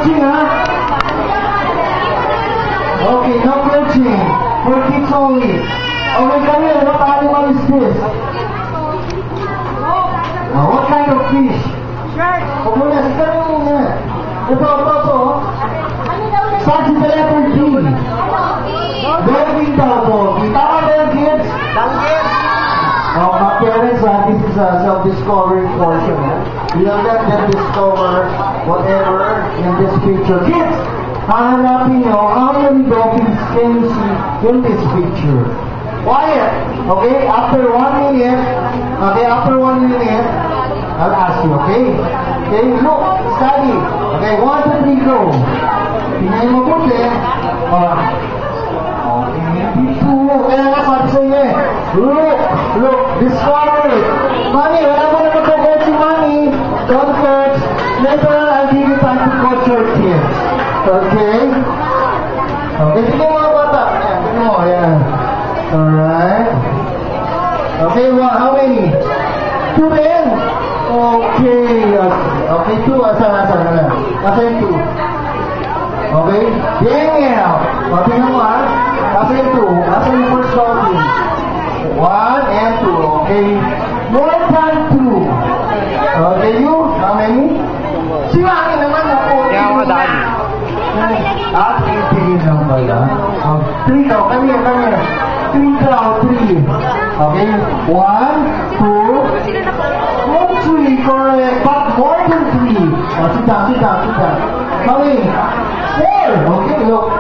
coaching, ha? Okay, no coaching. For kids only. Okay, come here. What animal is this? What kind of fish? Shark. Huwag mo na, siguro muna. Ito. Start with the letter D. Dolphin daw, Dolphin. Tama ba yung kids? Danggit. Oh, my parents, this is a self-discovery portion. We'll let them discover whatever in this picture. Kids, hahanapin nyo how many dolphins can you see in this picture. Quiet. Okay, after 1 minute, I'll ask you, okay? Okay, look, study. Okay, 1, 2, 3, go. Tingnan mo po, kaya nga sabi sa inyo eh. Look, discover it. Mami, wala mo naman coach si Mami. Don't coach. Later on, I'll give you time to coach your kids. Okay? Okay, tingnan mo mga bata. Ayan, tingnan mo, ayan. Alright. Okay, how many? 2 rin? Okay. Okay, 2. Asa yung 2? Okay? Daniel. O, tingnan mo ha. Asa yung 2? Asa yung first dolphin? 1 and 2. Okay? More than 2. Okay, you? How many? Si Mami naman ako. Kaya ako dami. At 18 lang pala. 3 daw. Come here. 3 daw. 3. Okay? 1, 2, 3. Correct. But more than 3. Sit down. Mami. 4. Okay, look.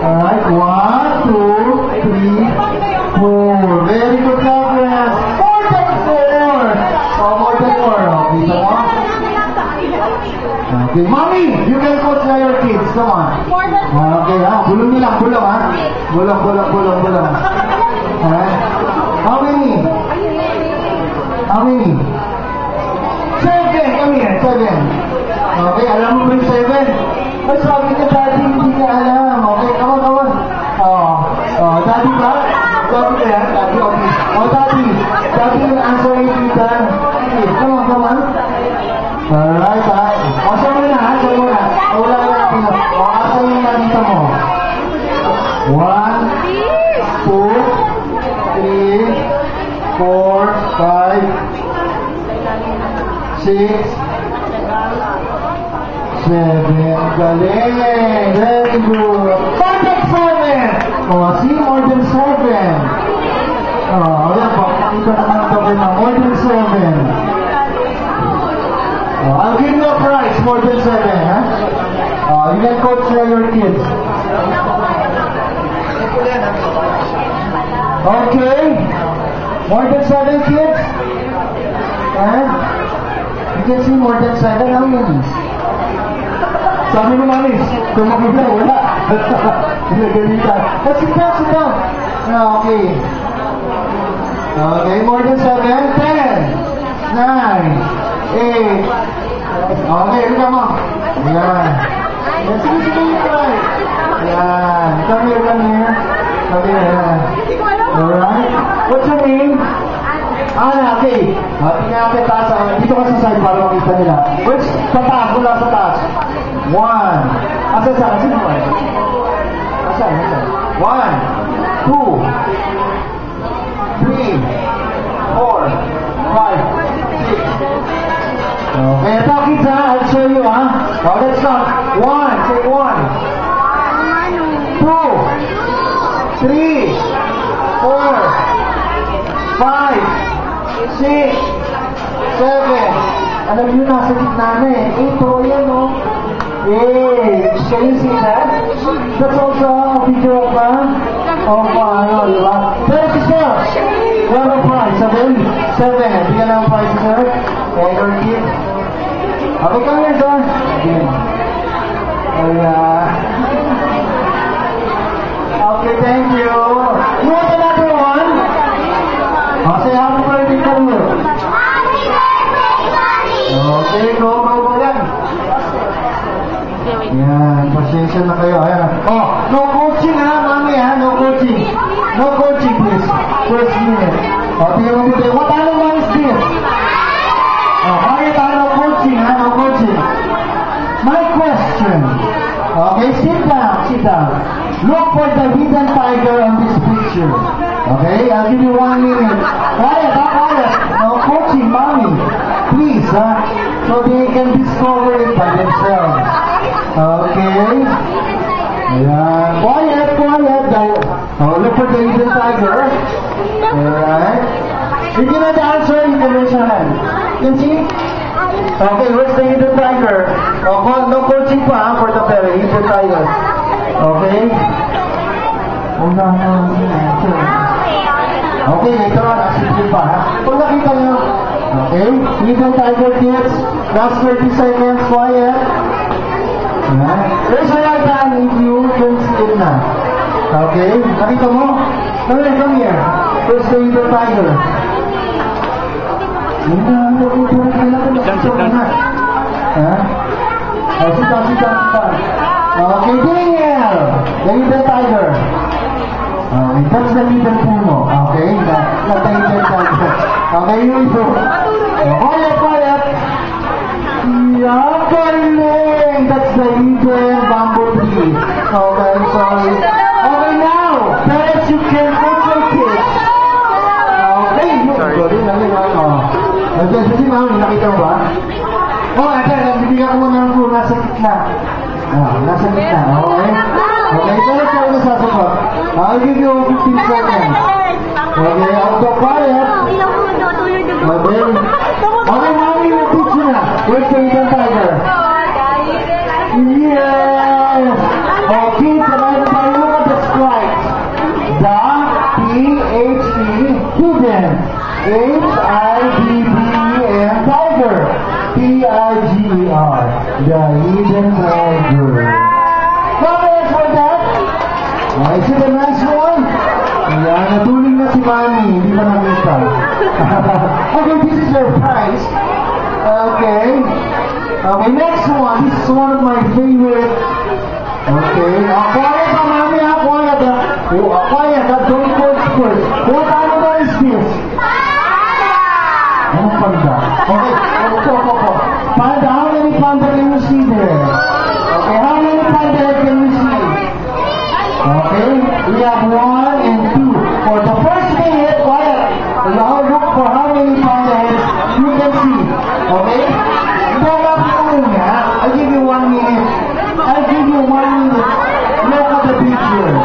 Alright, 1, 2, 3, 4. Very good progress. More than 4. Oh, more than 4. Okay, so on. Okay, Mommy, you can coach na your kids. Come on. Okay, bulong nilang, ha? Bulong. Alright. How many? 7. Come here, 7. Okay, alam mo ba yung 7? Ay, sabi ka dati, hindi ka alam. Okay, come on. Daddy ba? Daddy ka yan? Daddy, okay. Daddy. Daddy yung answer ay kita. Okay, come on. Alright, ha? Asa mo na, wala na natin. Asa yung nakita mo? 1, 2, 3, 4, 5, 6, 7. Galing! Very good! More than 7! See? More than 7. Ayan po. Ito naman ito na. More than 7. I'll give you a prize. More than 7, ha? You can coach your kids. Okay? More than 7 kids? You can see more than 7. How many? Sabi mo Manis, kung makita, wala. Pinagalitan. Sit down. Okay. Okay, more than 7, 10, 9, 8. Okay, look mo. Yan. Sige, right. Yan. Come here. Alright. What's your name? Ana, okay. Tingnan natin taas. Dito ka sa side para makita nila. Which? Sa taas, mula sa taas. 1. Asan? Sino mo eh? Asan? 1, 2, 3, 4, 5, 6. Okay, ito kids ha. I'll show you ha. Let's start. 1. Say 1. 2, 3, 4, 5, 6, 7. Alam nyo, nasa gitna na eh. 8, yan o. 8. Can you see that? That's also a picture of diba? Pero sister, wala ang prize. 7. Bigyan lang ang prize, sir. And your kid. Okay, come here, sir. Okay, thank you. You want another one? Say happy birthday to you. Okay, go yan. Yan, pasensya na kayo. Ayan. No coaching ha, mami ha, no coaching. No coaching, please. First minute. Tingnan mo dito. What animal is this? Bakit no coaching ha, no coaching? My question. for the hidden tiger on this picture. Okay, I'll give you 1 minute. Quiet. No coaching, mommy. Please, so they can discover it by themselves. Okay. Ayan. Quiet. Oh, look for the hidden tiger. Alright. If you know the answer, you can raise your hand. You can see? Okay, where's the hidden tiger? Oh, no coaching pa for the very hidden tiger. Okay? No. Okay, later on, asipin pa ha. Kung nakita nyo, okay? Hidden tiger kids, last 30 seconds, quiet. Raise your right hand if you can see it na. Okay? Nakita mo? Come here. Where's the hidden tiger? Sit down. Okay, Daniel! The hidden tiger. That's the hidden puno. Okay? Not the hidden tiger. Okay, you. Quiet. Yeah, galing! That's the hidden bamboo tree. Okay, sorry. Okay, now! Parents, you can coach your kids. Okay, Kasi mami, nakita mo ba? Bibigyan ko muna ng clue, nasa gitna. Nasa gitna, okay? Okay, pero siya yung sasagot. I'll give you 15 seconds. Okay, out of quiet. Okay, mami, yung picture na. Where's the hidden tiger? Yes! Okay, sabay na tayo. Look at the stripes. The T-H-E, hidden. H-I-D-D-E-N, tiger. T-I-G-E-R, the hidden tiger. Comments for that? Is it a nice one? Ayan, natuling na si Manny, hindi pa nakita. Okay, this is your prize. Okay, next one. This is one of my favorite. Okay, quiet pa, Mami, quiet. Quiet, don't coach first. What animal is this? Panda. Okay, Panda, how many panda can you see there? Okay, how many panda can you see? Okay, we have 1 and 2. For the first minute, quiet. Now look for how many panda heads you can see. Okay? I'll give you 1 minute. Look at the picture.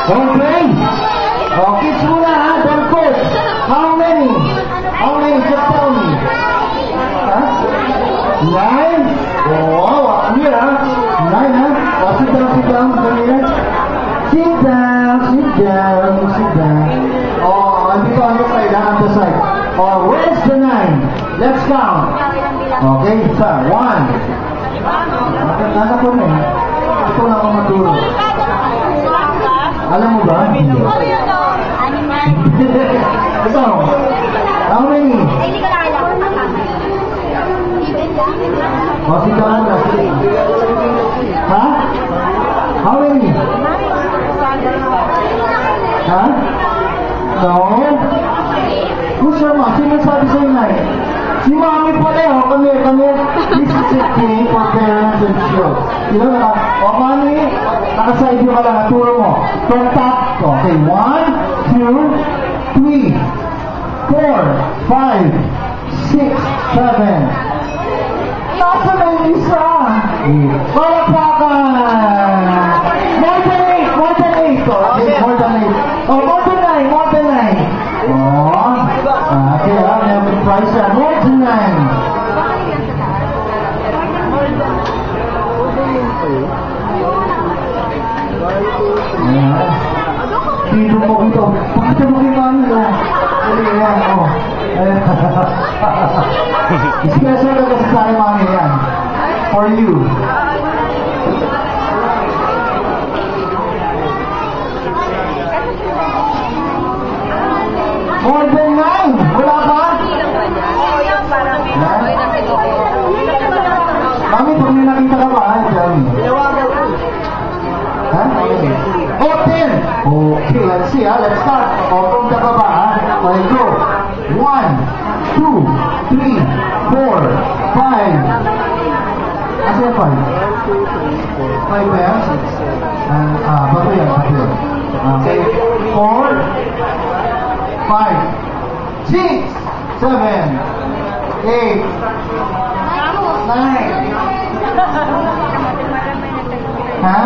Okay. Kids muna ha, don't coach. How many? Just tell me. 9? Oh, here ha. 9 ha. Sit down. Sit down. Oh, andito on this side ha, on the side. Oh, where's the 9? Let's count. Okay, isa. 1. Ano ko na eh. Ito na ako maturo. Alam mo ba? Hindi. Ito. How many? Hindi ko na alam. Sit down muna. Ha? How many? Ha? No? Who's your mom? Sino sabi sa'yo na eh? Si Mami pala eh. Kami. This is a thing for parents and children. You know, Mami, nakaside yung ka lang. Naturo mo. From top. Okay, 1, 2, 3, 4, 5, 6, 7. Nasa na yung isa? Palapakan! More than 8. Okay, more than 8. Oh, more than 9. Oh, okay, may price na. More than 9. Dito mo ito. Pakita mo kay Mami, Ayan, Special na kasi sa Mami yan. For you. More than 9. Wala ba? Mami, pag may nakita ka ba? Tell me. 2, 3, 4, 5. Asa yung 5? 5 ba yan? Bago yan, bago yan. Okay. 4, 5, 6, 7, 8, 9. Ha?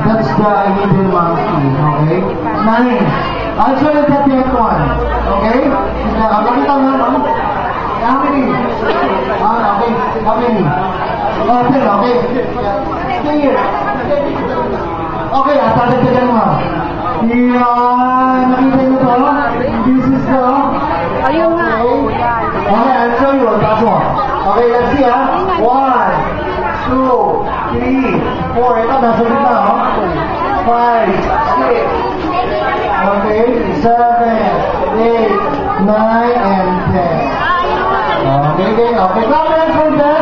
That's the middle monkey, okay? 9. I'll show you the 10th one, okay? Pakita mo naman. How many? Okay. How many? Oh, 10, okay. Here. Okay, tatagdagan mo. Yan. Nakita niyo to? This is the... Ayun nga. Okay, I'll show you. That's one. Okay, let's see, ha? 1, 2, 3, 4. Ito, nasa gitna, ha? 5, 6. Okay, 7, 8, 9, and 10. Okay. Clap hands for that.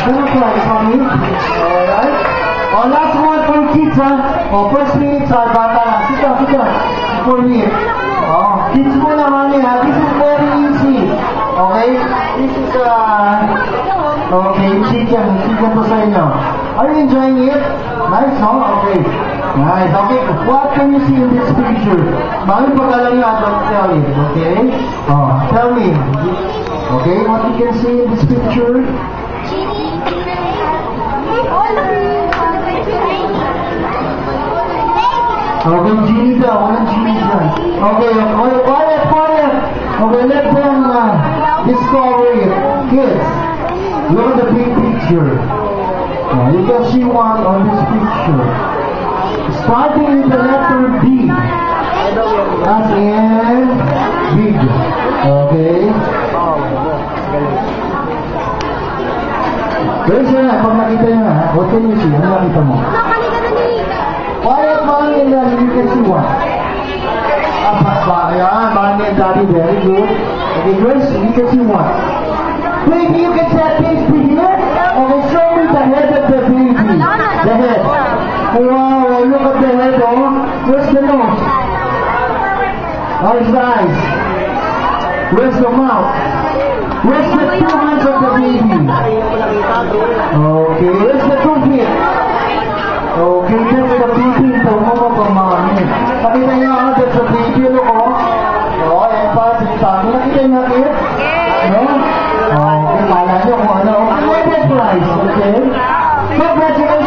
Good try, Tommy. Alright. Last one for kids, ha? First minute sa bata. Sit down. For me. Kids mo naman ha. This is very easy. Okay? This is, okay, chicken to sa inyo. Are you enjoying it? Nice, no? Okay. Nice. Okay. What can you see in this picture? Mami, pag-alam niyo, don't tell it. Okay? Tell me. Okay, what you can see in this picture? Okay, genie daw. Walang genie dyan. Okay, quiet. Okay, let them discover it. Kids, look at the big picture. You can see one on this picture. Starting with the letter B. As in big. Okay? Pero siya na, pag nakita nyo na, what can you see? Ano nakita mo? Quiet, mommy and daddy, you can see one. Ayan, mommy and daddy, very good. Okay, Grace, you can see one. Baby, you can see a baby here. Okay, show me the head of the baby. The head. Wow, look at the head, oh. Where's the nose? Where's the eyes? Where's the mouth? Where's the 2 hands of the baby? Okay, where's the 2 feet? Okay, that's the baby. Ito mo pa pamami. Nakita niyo ako, that's the baby. Look, oh. Ayan pa, sinasabi. Nakita niyo kid? No? Okay, kala niyo kung ano. Butterflies, okay? Congratulations!